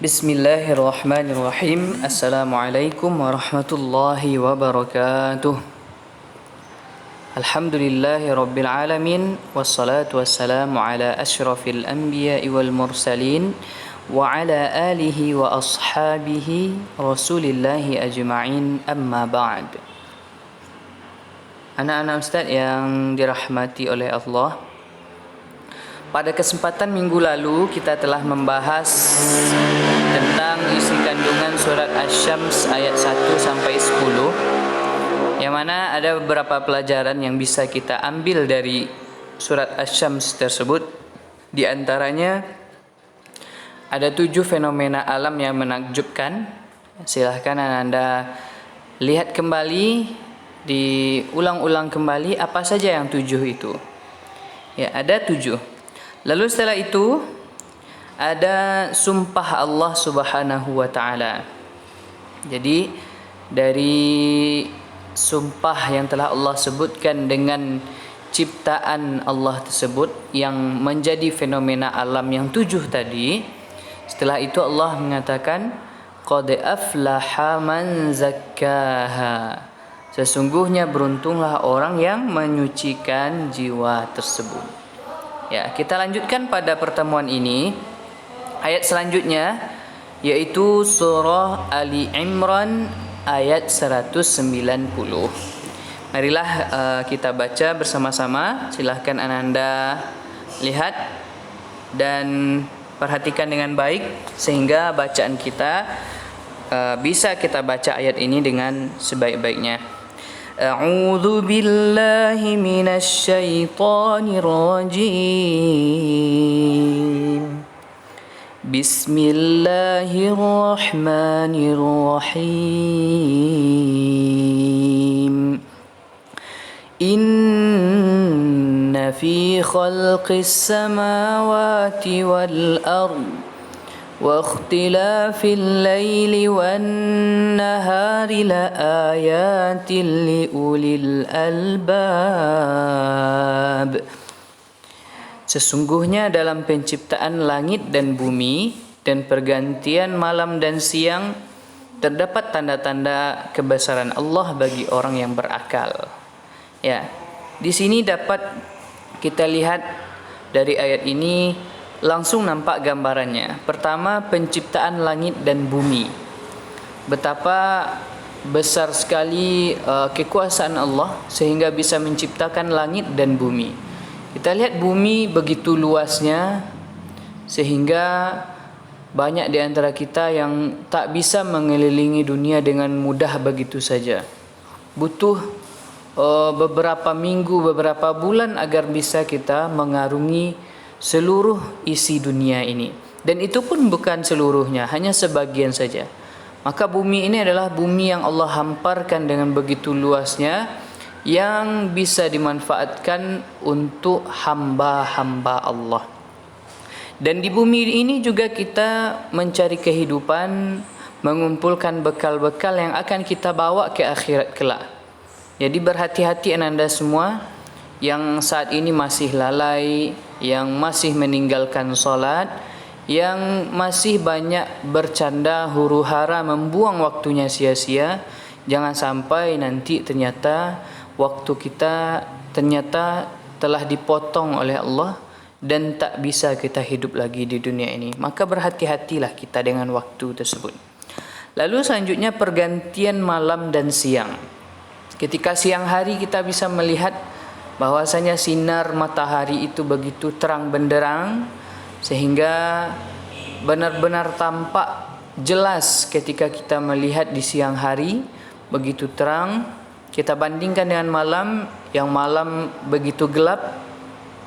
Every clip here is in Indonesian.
Bismillahirrahmanirrahim. Assalamualaikum warahmatullahi wabarakatuh. Alhamdulillahi rabbil alamin. Wassalatu wassalamu ala ashrafil anbiya'i wal mursalin wa ala alihi wa ashabihi rasulillahi ajma'in, amma ba'd. Anak-anak Ustaz yang dirahmati oleh Allah, pada kesempatan minggu lalu kita telah membahas tentang isi kandungan surat Asy-Syams ayat 1 sampai 10, yang mana ada beberapa pelajaran yang bisa kita ambil dari surat Asy-Syams tersebut. Di antaranya ada 7 fenomena alam yang menakjubkan. Silahkan Anda lihat kembali, diulang-ulang kembali apa saja yang 7 itu. Ya, ada 7. Lalu setelah itu ada sumpah Allah Subhanahu wa taala. Jadi dari sumpah yang telah Allah sebutkan dengan ciptaan Allah tersebut yang menjadi fenomena alam yang 7 tadi, setelah itu Allah mengatakan qad aflaha man zakkaha. Sesungguhnya beruntunglah orang yang menyucikan jiwa tersebut. Ya, kita lanjutkan pada pertemuan ini ayat selanjutnya, yaitu surah Ali Imran ayat 190. Marilah kita baca bersama-sama. Silahkan Anda lihat dan perhatikan dengan baik sehingga bacaan kita bisa kita baca ayat ini dengan sebaik-baiknya. A'udzu billahi minasy syaithanir rajim. Bismillahirrahmanirrahim. Inna fi khalqis samawati wal ardh واختلاف الليل والنهار لآيات لأولي الألباب. Sesungguhnya dalam penciptaan langit dan bumi dan pergantian malam dan siang terdapat tanda-tanda kebesaran Allah bagi orang yang berakal. Ya, di sini dapat kita lihat dari ayat ini langsung nampak gambarannya. Pertama, penciptaan langit dan bumi. Betapa besar sekali kekuasaan Allah sehingga bisa menciptakan langit dan bumi. Kita lihat bumi begitu luasnya sehingga banyak di antara kita yang tak bisa mengelilingi dunia dengan mudah begitu saja. Butuh beberapa minggu, beberapa bulan agar bisa kita mengarungi seluruh isi dunia ini. Dan itu pun bukan seluruhnya, hanya sebagian saja. Maka bumi ini adalah bumi yang Allah hamparkan dengan begitu luasnya, yang bisa dimanfaatkan untuk hamba-hamba Allah. Dan di bumi ini juga kita mencari kehidupan, mengumpulkan bekal-bekal yang akan kita bawa ke akhirat kelak. Jadi berhati-hati Anda semua yang saat ini masih lalai, yang masih meninggalkan salat, yang masih banyak bercanda huru-hara membuang waktunya sia-sia. Jangan sampai nanti ternyata waktu kita ternyata telah dipotong oleh Allah dan tak bisa kita hidup lagi di dunia ini. Maka berhati-hatilah kita dengan waktu tersebut. Lalu selanjutnya pergantian malam dan siang. Ketika siang hari kita bisa melihat bahwasanya sinar matahari itu begitu terang benderang sehingga benar-benar tampak jelas ketika kita melihat di siang hari begitu terang. Kita bandingkan dengan malam, yang malam begitu gelap,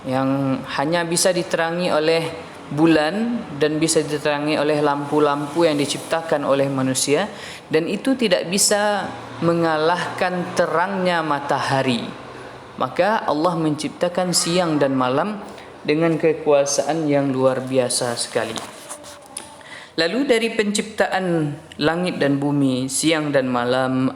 yang hanya bisa diterangi oleh bulan dan bisa diterangi oleh lampu-lampu yang diciptakan oleh manusia, dan itu tidak bisa mengalahkan terangnya matahari. Maka Allah menciptakan siang dan malam dengan kekuasaan yang luar biasa sekali. Lalu dari penciptaan langit dan bumi, siang dan malam,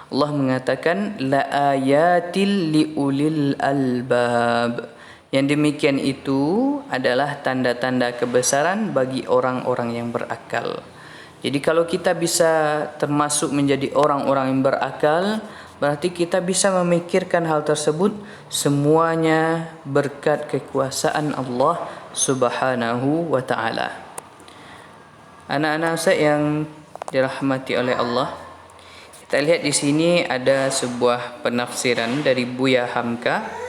Allah mengatakan la ayatil liulil albab. Yang demikian itu adalah tanda-tanda kebesaran bagi orang-orang yang berakal. Jadi kalau kita bisa termasuk menjadi orang-orang yang berakal, berarti kita bisa memikirkan hal tersebut semuanya berkat kekuasaan Allah Subhanahu wa taala. Anak-anak saya yang dirahmati oleh Allah, kita lihat di sini ada sebuah penafsiran dari Buya Hamka.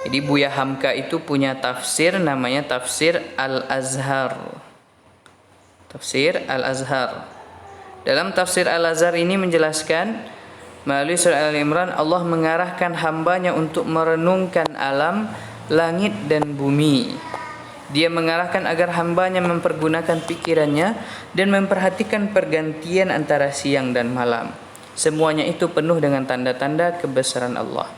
Jadi Buya Hamka itu punya tafsir namanya Tafsir Al-Azhar. Tafsir Al-Azhar. Dalam Tafsir Al-Azhar ini menjelaskan melalui surah Al-Imran Allah mengarahkan hambanya untuk merenungkan alam, langit dan bumi. Dia mengarahkan agar hambanya mempergunakan pikirannya dan memperhatikan pergantian antara siang dan malam. Semuanya itu penuh dengan tanda-tanda kebesaran Allah.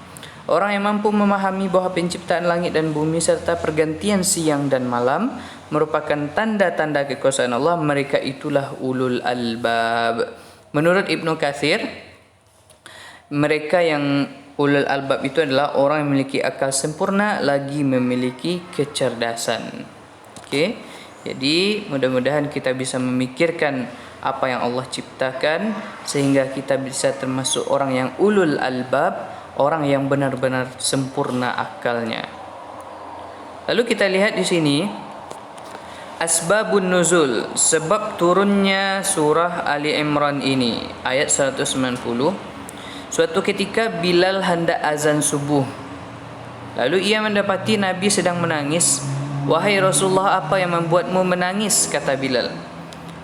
Orang yang mampu memahami bahwa penciptaan langit dan bumi serta pergantian siang dan malam merupakan tanda-tanda kekuasaan Allah, mereka itulah ulul albab. Menurut Ibnu Katsir, mereka yang ulul albab itu adalah orang yang memiliki akal sempurna lagi memiliki kecerdasan. Oke. Jadi mudah-mudahan kita bisa memikirkan apa yang Allah ciptakan sehingga kita bisa termasuk orang yang ulul albab, orang yang benar-benar sempurna akalnya. Lalu kita lihat di sini asbabun nuzul, sebab turunnya surah Ali Imran ini, ayat 190. Suatu ketika Bilal hendak azan subuh. Lalu ia mendapati Nabi sedang menangis. "Wahai Rasulullah, apa yang membuatmu menangis?" kata Bilal.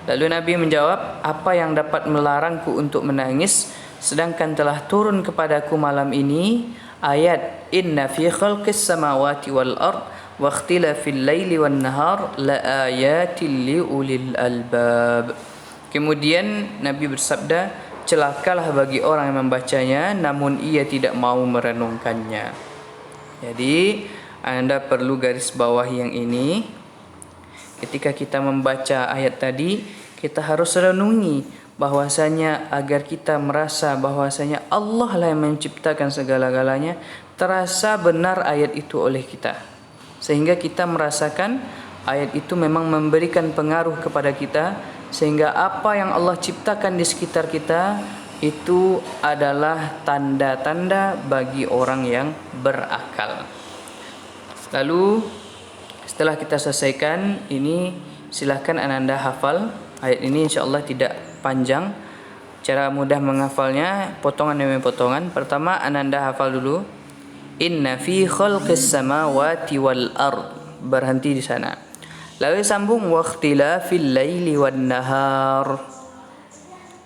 Lalu Nabi menjawab, "Apa yang dapat melarangku untuk menangis? Sedangkan telah turun kepadaku malam ini ayat inna fi khalqis samawati wal ard wa ikhtilafil laili wan nahar la ayatil liulil albab." Kemudian Nabi bersabda, "Celakalah bagi orang yang membacanya namun ia tidak mau merenungkannya." Jadi Anda perlu garis bawah yang ini. Ketika kita membaca ayat tadi, kita harus renungi bahwasanya agar kita merasa bahwasanya Allah lah yang menciptakan segala-galanya, terasa benar ayat itu oleh kita. Sehingga kita merasakan ayat itu memang memberikan pengaruh kepada kita, sehingga apa yang Allah ciptakan di sekitar kita itu adalah tanda-tanda bagi orang yang berakal. Lalu setelah kita selesaikan ini, silahkan Ananda hafal ayat ini, insyaallah tidak panjang. Cara mudah menghafalnya potongan demi potongan. Pertama Ananda hafal dulu inna fi khalqis samawati wal ard, berhenti di sana. Lalu sambung waqtilafil laili wan nahar.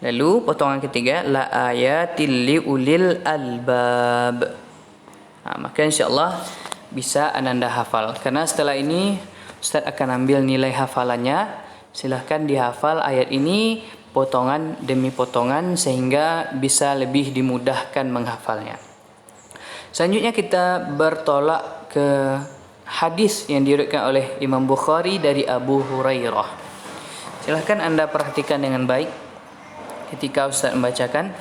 Lalu potongan ketiga la ayatil liulil albab. Maka insyaallah bisa Ananda hafal. Karena setelah ini Ustaz akan ambil nilai hafalannya. Silahkan dihafal ayat ini potongan demi potongan sehingga bisa lebih dimudahkan menghafalnya. Selanjutnya kita bertolak ke hadis yang diriwayatkan oleh Imam Bukhari dari Abu Hurairah. Silahkan Anda perhatikan dengan baik ketika Ustaz membacakan.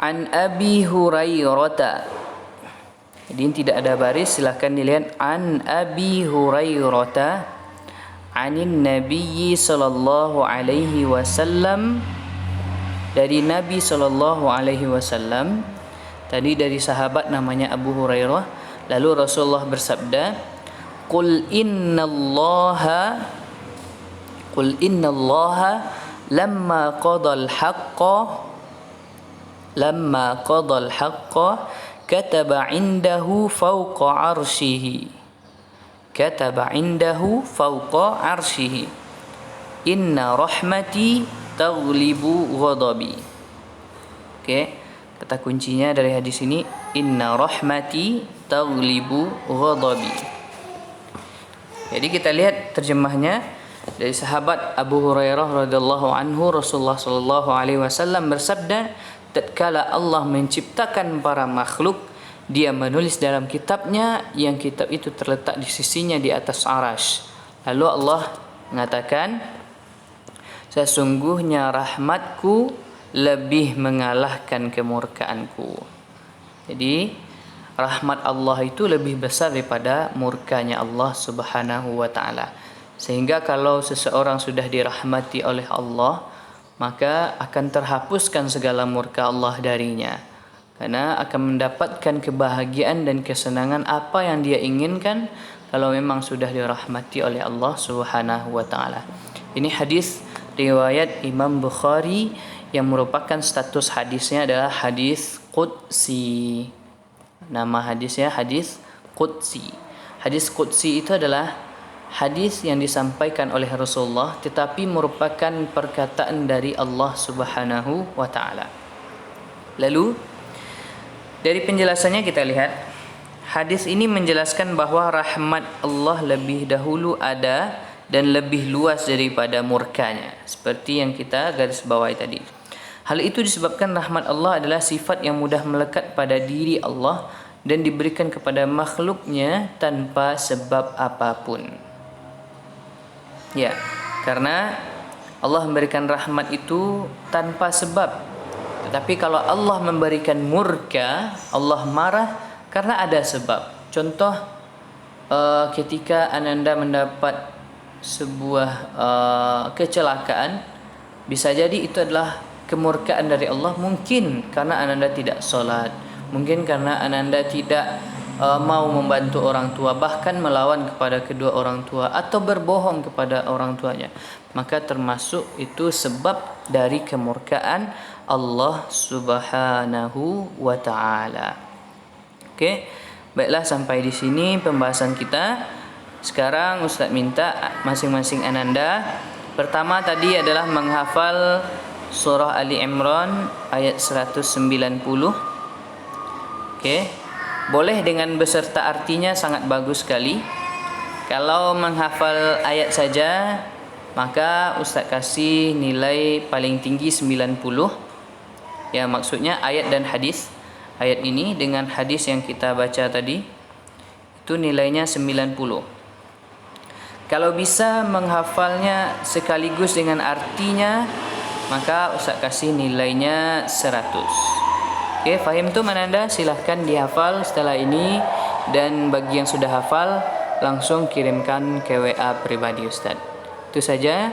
An Abi Hurairah. Jadi tidak ada baris, silahkan dilihat. An Abi Hurairah anin Nabi sallallahu alaihi wasallam, dari Nabi sallallahu alaihi wasallam. Tadi dari sahabat namanya Abu Hurairah. Lalu Rasulullah bersabda, Qul innallaha lamma qadal haqqa kataba indahu fawqa arshihi inna rahmati taghlibu ghadabi. Oke, kata kuncinya dari hadis ini inna rahmati taghlibu ghadabi. Jadi kita lihat terjemahnya dari sahabat Abu Hurairah radhiyallahu anhu. Rasulullah sallallahu alaihi wasallam bersabda, tatkala Allah menciptakan para makhluk, Dia menulis dalam kitabnya yang kitab itu terletak di sisinya di atas arasy. Lalu Allah mengatakan, sesungguhnya rahmatku lebih mengalahkan kemurkaanku. Jadi rahmat Allah itu lebih besar daripada murkanya Allah Subhanahu wa taala. Sehingga kalau seseorang sudah dirahmati oleh Allah, maka akan terhapuskan segala murka Allah darinya. Karena akan mendapatkan kebahagiaan dan kesenangan apa yang dia inginkan kalau memang sudah dirahmati oleh Allah Subhanahu wa taala. Ini hadis riwayat Imam Bukhari yang merupakan status hadisnya adalah hadis qudsi. Nama hadisnya hadis qudsi. Hadis qudsi itu adalah hadis yang disampaikan oleh Rasulullah tetapi merupakan perkataan dari Allah Subhanahu wa taala. Lalu dari penjelasannya kita lihat hadis ini menjelaskan bahwa rahmat Allah lebih dahulu ada dan lebih luas daripada murkanya, seperti yang kita garis bawahi tadi. Hal itu disebabkan rahmat Allah adalah sifat yang mudah melekat pada diri Allah dan diberikan kepada makhluknya tanpa sebab apapun. Ya, karena Allah memberikan rahmat itu tanpa sebab. Tetapi kalau Allah memberikan murka, Allah marah karena ada sebab. Contoh, ketika Ananda mendapat sebuah kecelakaan, bisa jadi itu adalah kemurkaan dari Allah, mungkin karena Ananda tidak solat, mungkin karena Ananda tidak mau membantu orang tua, bahkan melawan kepada kedua orang tua atau berbohong kepada orang tuanya, maka termasuk itu sebab dari kemurkaan Allah Subhanahu wa taala. Okey, baiklah sampai di sini pembahasan kita. Sekarang Ustaz minta masing-masing Ananda, pertama tadi adalah menghafal surah Ali Imran ayat 190. Okey. Boleh dengan beserta artinya, sangat bagus sekali. Kalau menghafal ayat saja, maka Ustaz kasih nilai paling tinggi 90. Ya, maksudnya ayat dan hadis. Ayat ini dengan hadis yang kita baca tadi itu nilainya 90. Kalau bisa menghafalnya sekaligus dengan artinya, maka Ustaz kasih nilainya 100. Okey, faham tu Ananda? Silahkan dihafal setelah ini, dan bagi yang sudah hafal langsung kirimkan ke WA pribadi Ustaz. Itu saja.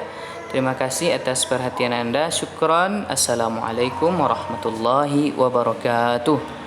Terima kasih atas perhatian Anda. Syukran. Assalamualaikum warahmatullahi wabarakatuh.